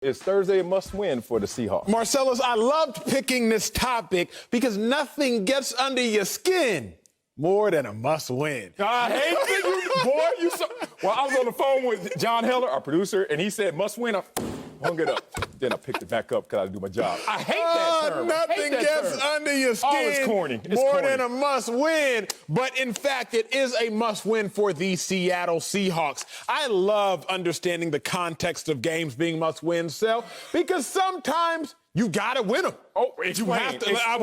Is Thursday a must-win for the Seahawks? Marcellus, I loved picking this topic because nothing gets under your skin more than a must-win. I hate you, boy. Well, I was on the phone with John Heller, our producer, and he said must-win. I hung it up. Then I picked it back up because I do my job. I hate that term. Nothing gets under your skin it's corny. It's more corny. than a must-win. But, in fact, it is a must-win for the Seattle Seahawks. I love understanding the context of games being must-wins, Sel, because sometimes you got to win them. Oh, explain. I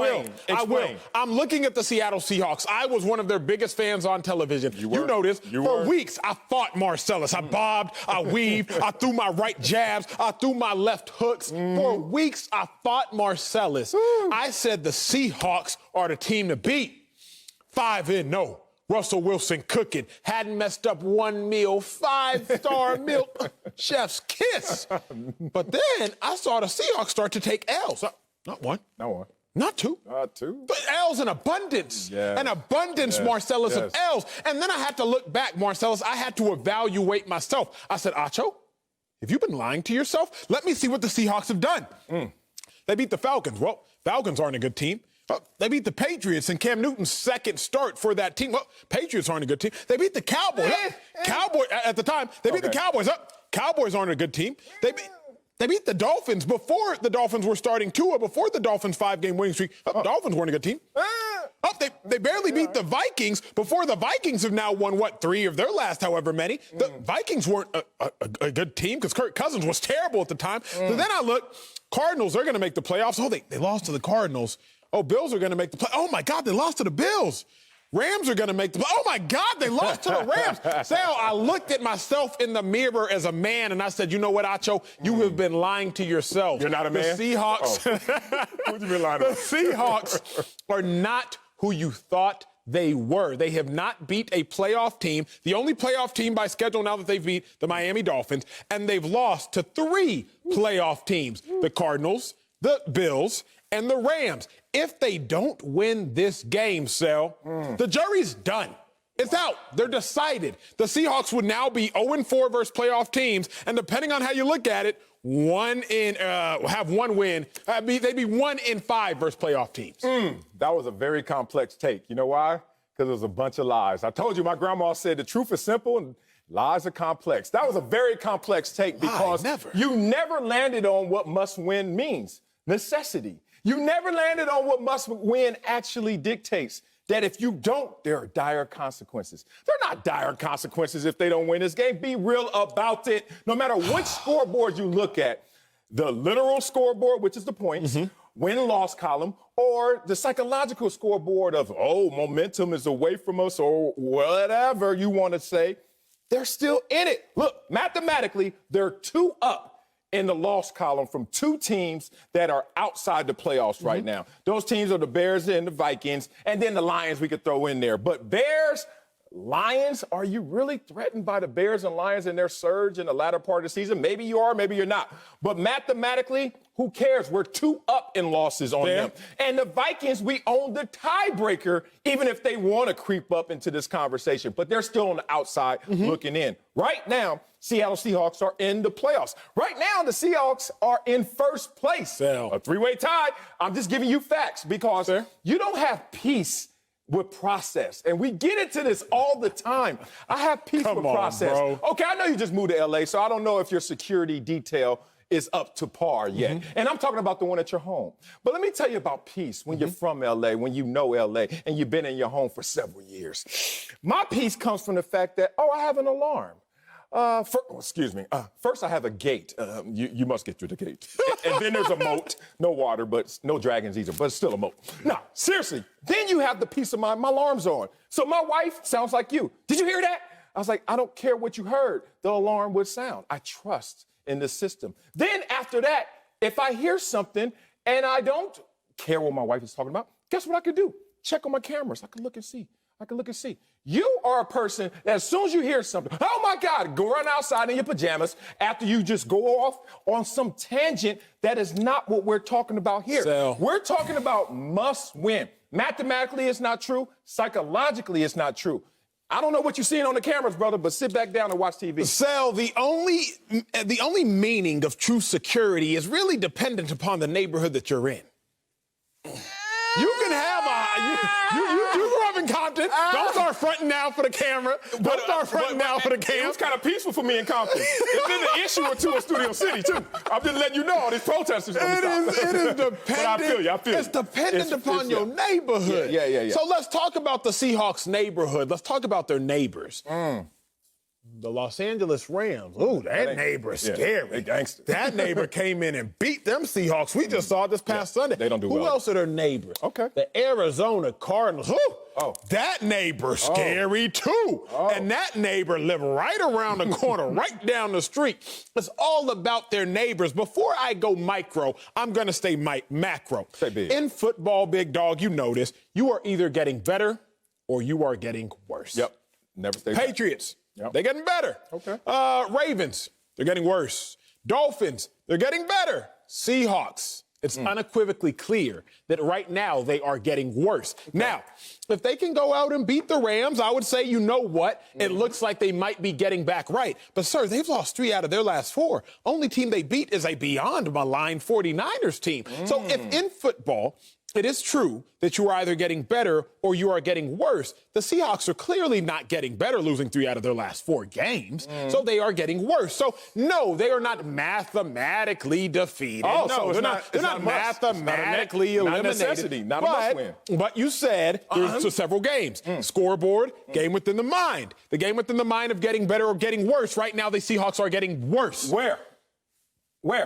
will. I'm looking at the Seattle Seahawks. I was one of their biggest fans on television. You know this. For weeks, I fought Marcellus. I bobbed, I weaved, I threw my right jabs, I threw my left hooks. For weeks, I fought Marcellus. I said the Seahawks are the team to beat. 5-0. Russell Wilson cooking. Hadn't messed up one meal. 5-star meal. Chef's kiss. But then I saw the Seahawks start to take L's. Not one. Not one. Not two. Two. But L's in abundance. Yeah. An abundance, Marcellus, of L's. And then I had to look back, Marcellus. I had to evaluate myself. I said, Acho, have you been lying to yourself? Let me see what the Seahawks have done. They beat the Falcons. Well, Falcons aren't a good team. They beat the Patriots in Cam Newton's second start for that team. Well, Patriots aren't a good team. They beat the Cowboys. Cowboys at the time. They beat the Cowboys. Cowboys aren't a good team. They beat the Dolphins before the Dolphins were starting Tua, before the Dolphins' 5-game winning streak. Dolphins weren't a good team. They barely beat the Vikings before the Vikings have now won, 3 of their last however many. The Vikings weren't a good team because Kirk Cousins was terrible at the time. So then I look, Cardinals, they're going to make the playoffs. Oh, they lost to the Cardinals. Oh, Bills are going to make the play. Oh, my God, they lost to the Bills. Rams are going to make the play. Oh, my God, they lost to the Rams. Sal, I looked at myself in the mirror as a man, and I said, you know what, Acho? You have been lying to yourself. You're not a man? The Seahawks. Who'd you been lying to? The Seahawks are not who you thought they were. They have not beat a playoff team, the only playoff team by schedule now that they've beat the Miami Dolphins, and they've lost to 3 playoff teams, the Cardinals, the Bills, and the Rams. If they don't win this game, Sal, the jury's done. It's out. They're decided. The Seahawks would now be 0-4 versus playoff teams, and depending on how you look at it, have one win. They'd be 1-5 versus playoff teams. That was a very complex take. You know why? Because it was a bunch of lies. I told you, my grandma said the truth is simple and lies are complex. That was a very complex take because you never landed on what must-win means. Necessity. You never landed on what must-win actually dictates. That if you don't, there are dire consequences. They're not dire consequences if they don't win this game. Be real about it. No matter which scoreboard you look at, the literal scoreboard, which is the points, win-loss column, or the psychological scoreboard of, momentum is away from us, or whatever you want to say, they're still in it. Look, mathematically, they're 2 up in the loss column from 2 teams that are outside the playoffs right now. Those teams are the Bears and the Vikings, and then the Lions we could throw in there. But Bears, Lions, are you really threatened by the Bears and Lions in their surge in the latter part of the season? Maybe you are, maybe you're not. But mathematically, who cares? We're 2 up in losses on them. And the Vikings, we own the tiebreaker, even if they want to creep up into this conversation. But they're still on the outside looking in. Right now, Seattle Seahawks are in the playoffs. Right now, the Seahawks are in first place. A 3-way tie. I'm just giving you facts because you don't have peace with process. And we get into this all the time. I have peace with process. Bro. Okay, I know you just moved to L.A., so I don't know if your security detail is up to par yet. And I'm talking about the one at your home. But let me tell you about peace when you're from L.A., when you know L.A., and you've been in your home for several years. My peace comes from the fact that, I have an alarm. First, I have a gate. You must get through the gate. And then there's a moat. No water, but no dragons either, but it's still a moat. No, seriously. Then you have the peace of mind. My alarm's on. So my wife sounds like you. Did you hear that? I was like, I don't care what you heard. The alarm would sound. I trust in the system. Then after that, if I hear something and I don't care what my wife is talking about, guess what I could do? Check on my cameras. I can look and see. You are a person that as soon as you hear something, oh, my God, go run outside in your pajamas after you just go off on some tangent that is not what we're talking about here. We're talking about must win. Mathematically, it's not true. Psychologically, it's not true. I don't know what you're seeing on the cameras, brother, but sit back down and watch TV. Sal, the only meaning of true security is really dependent upon the neighborhood that you're in. You can have you grew up in Compton. Don't start fronting now for the camera. Don't start fronting now for the camera. It was kind of peaceful for me in Compton. It's been an issue or two in Studio City, too. I'm just letting you know all these protesters. It is dependent. But I feel you. It's dependent upon your neighborhood. Yeah. So let's talk about the Seahawks neighborhood. Let's talk about their neighbors. The Los Angeles Rams. Oh, that neighbor's scary. They gangster. That neighbor came in and beat them Seahawks. We just saw it this past Sunday. They don't do well. Who else are their neighbors? Okay. The Arizona Cardinals. That neighbor's scary too. And that neighbor lived right around the corner, right down the street. It's all about their neighbors. Before I go micro, I'm going to stay macro. Stay big. In football, big dog, you know this. You are either getting better or you are getting worse. Yep. Never stay Patriots. Yep. They're getting better. Okay. Ravens, they're getting worse. Dolphins, they're getting better. Seahawks, it's unequivocally clear that right now they are getting worse. Okay. Now, if they can go out and beat the Rams, I would say, you know what? It looks like they might be getting back right. But, sir, they've lost 3 out of their last 4. Only team they beat is a beyond malign 49ers team. So if in football it is true that you are either getting better or you are getting worse, the Seahawks are clearly not getting better, losing 3 out of their last 4 games. So they are getting worse. So, no, they are not mathematically defeated. So they're not mathematically eliminated. Not a necessity, not a must-win. But you said there's several games. Scoreboard, game within the mind. The game within the mind of getting better or getting worse. Right now, the Seahawks are getting worse. Where?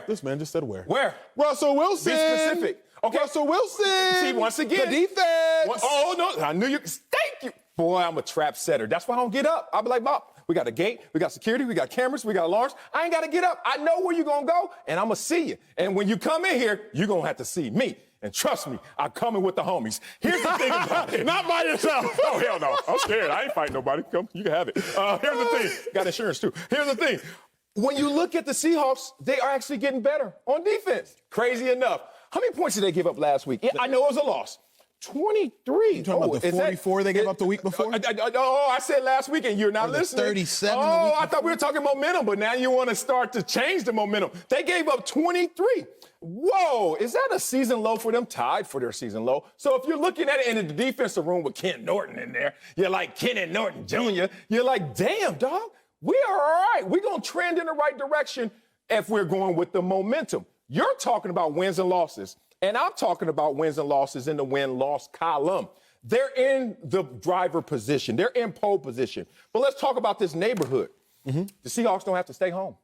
This man just said where. Where? Russell Wilson. Be specific. Okay. Russell Wilson. See, once again. The defense. No, I knew you. Thank you. Boy, I'm a trap setter. That's why I don't get up. I'll be like, Bob, we got a gate, we got security, we got cameras, we got alarms. I ain't got to get up. I know where you're going to go, and I'm going to see you. And when you come in here, you're going to have to see me. And trust me, I'm coming with the homies. Here's the thing about it. Not by yourself. Oh, hell no. I'm scared. I ain't fighting nobody. Come, you can have it. Here's the thing. Got insurance, too. Here's the thing. When you look at the Seahawks, they are actually getting better on defense. Crazy enough. How many points did they give up last week? Yeah, I know it was a loss. 23. You talking about the 44 they gave up the week before? I said last week, and you're not listening. 37. I thought we were talking momentum, but now you want to start to change the momentum. They gave up 23. Whoa, is that a season low for them? Tied for their season low. So if you're looking at it in the defensive room with Ken Norton in there, you're like Ken Norton Jr., you're like, damn, dog, we are all right. We're going to trend in the right direction if we're going with the momentum. You're talking about wins and losses, and I'm talking about wins and losses in the win-loss column. They're in the driver position. They're in pole position. But let's talk about this neighborhood. The Seahawks don't have to stay home.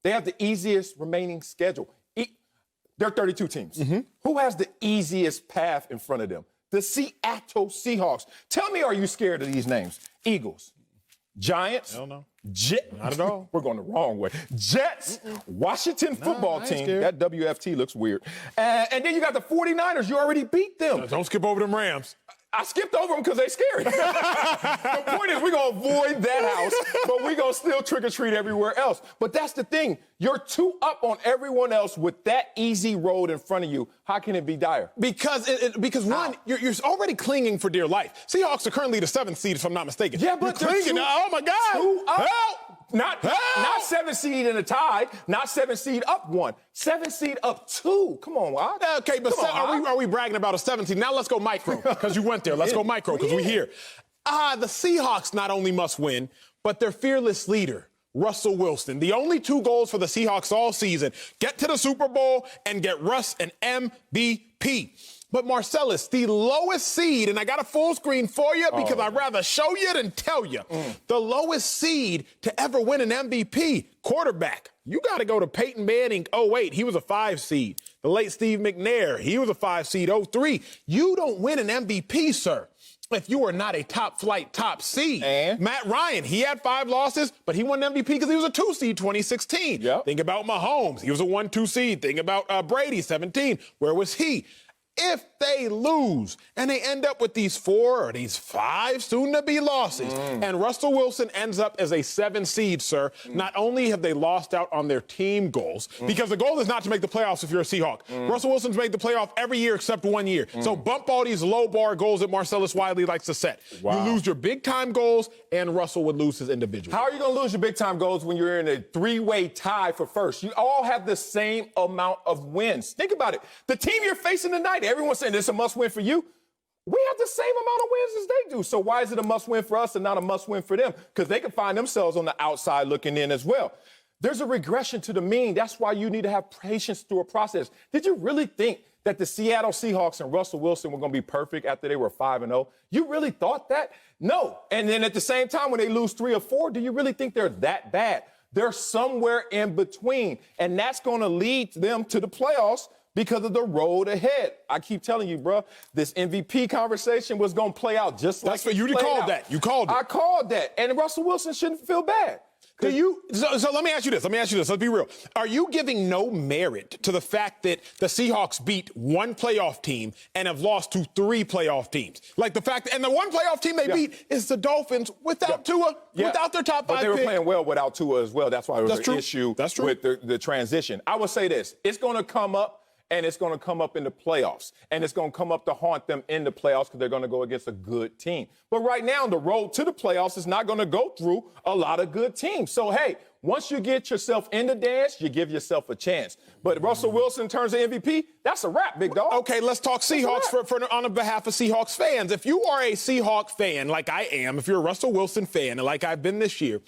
They have the easiest remaining schedule. There are 32 teams. Who has the easiest path in front of them? The Seattle Seahawks. Tell me, are you scared of these names? Eagles, Giants. Hell no. Not at all. We're going the wrong way. Jets, Washington football team. That WFT looks weird. And then you got the 49ers. You already beat them. Don't skip over them Rams. I skipped over them because they scary. The point is we're going to avoid that house, but we're going to still trick-or-treat everywhere else. But that's the thing. You're 2 up on everyone else with that easy road in front of you. How can it be dire? Because one, you're already clinging for dear life. Seahawks are currently the 7th seed, if I'm not mistaken. Yeah, but you're clinging. Oh, my God. 2 up. Help. Not 7th seed in a tie, not 7th seed up 1. 7th seed up 2. Come on, Wild. Okay, but are we bragging about a 7th seed? Now let's go micro, because you went there. Let's go micro, because we're here. The Seahawks not only must win, but their fearless leader, Russell Wilson. The only 2 goals for the Seahawks all season, get to the Super Bowl and get Russ an MVP. But Marcellus, the lowest seed, and I got a full screen for you because I'd rather show you than tell you. The lowest seed to ever win an MVP, quarterback. You got to go to Peyton Manning, 08. He was a 5 seed. The late Steve McNair, he was a 5 seed, 03. You don't win an MVP, sir, if you are not a top-flight, top seed. And? Matt Ryan, he had 5 losses, but he won an MVP because he was a 2 seed 2016. Yep. Think about Mahomes. He was a 1-2 seed. Think about Brady, 17. Where was he? If they lose and they end up with these 4 or these 5 soon-to-be losses, and Russell Wilson ends up as a 7 seed, sir, not only have they lost out on their team goals, because the goal is not to make the playoffs if you're a Seahawk. Russell Wilson's made the playoff every year except 1 year. So bump all these low-bar goals that Marcellus Wiley likes to set. Wow. You lose your big-time goals, and Russell would lose his individual. How are you going to lose your big-time goals when you're in a 3-way tie for first? You all have the same amount of wins. Think about it. The team you're facing tonight, everyone's saying it's a must-win for you. We have the same amount of wins as they do. So why is it a must-win for us and not a must-win for them? Because they can find themselves on the outside looking in as well. There's a regression to the mean. That's why you need to have patience through a process. Did you really think that the Seattle Seahawks and Russell Wilson were going to be perfect after they were 5-0? You really thought that? No. And then at the same time, when they lose 3 or 4, do you really think they're that bad? They're somewhere in between. And that's going to lead them to the playoffs because of the road ahead. I keep telling you, bro, this MVP conversation was going to play out just like what you called that. You called it. I called that. And Russell Wilson shouldn't feel bad. So let me ask you this. Let's be real. Are you giving no merit to the fact that the Seahawks beat 1 playoff team and have lost to 3 playoff teams? Like the fact, and the 1 playoff team they beat is the Dolphins without Tua, without their top 5 But they were pick. playing well without Tua as well. That's why it was an issue with the transition. I would say this. It's going to come up. And it's going to come up in the playoffs. And it's going to come up to haunt them in the playoffs because they're going to go against a good team. But right now, the road to the playoffs is not going to go through a lot of good teams. So, hey, once you get yourself in the dance, you give yourself a chance. But Russell Wilson in terms of MVP, that's a wrap, big dog. Okay, let's talk Seahawks on behalf of Seahawks fans. If you are a Seahawks fan like I am, if you're a Russell Wilson fan like I've been this year,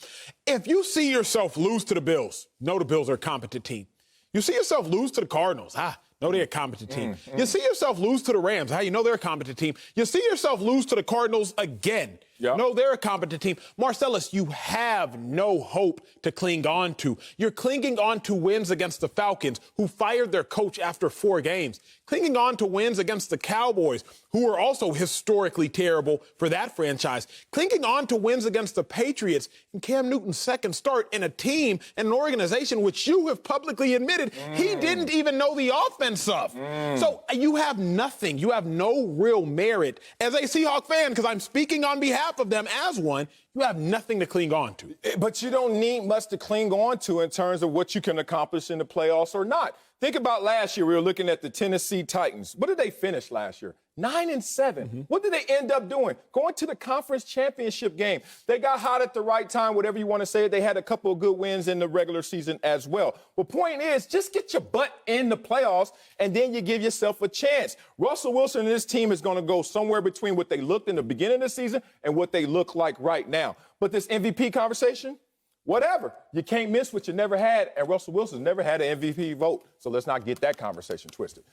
if you see yourself lose to the Bills, know the Bills are a competent team. You see yourself lose to the Cardinals, know they're a competent team. You see yourself lose to the Rams. You know they're a competent team. You see yourself lose to the Cardinals again. No, they're a competent team. Marcellus, you have no hope to cling on to. You're clinging on to wins against the Falcons, who fired their coach after 4 games. Clinging on to wins against the Cowboys, who are also historically terrible for that franchise. Clinging on to wins against the Patriots in Cam Newton's second start in a team and an organization which you have publicly admitted he didn't even know the offense of. So you have nothing. You have no real merit. As a Seahawk fan, because I'm speaking on behalf of them as one, you have nothing to cling on to. But you don't need much to cling on to in terms of what you can accomplish in the playoffs or not. Think about last year. We were looking at the Tennessee Titans. What did they finish last year? 9-7. What did they end up doing? Going to the conference championship game. They got hot at the right time, whatever you want to say. They had a couple of good wins in the regular season as well. Well, point is, just get your butt in the playoffs, and then you give yourself a chance. Russell Wilson and his team is going to go somewhere between what they looked in the beginning of the season and what they look like right now. But this MVP conversation, whatever. You can't miss what you never had, and Russell Wilson's never had an MVP vote. So let's not get that conversation twisted.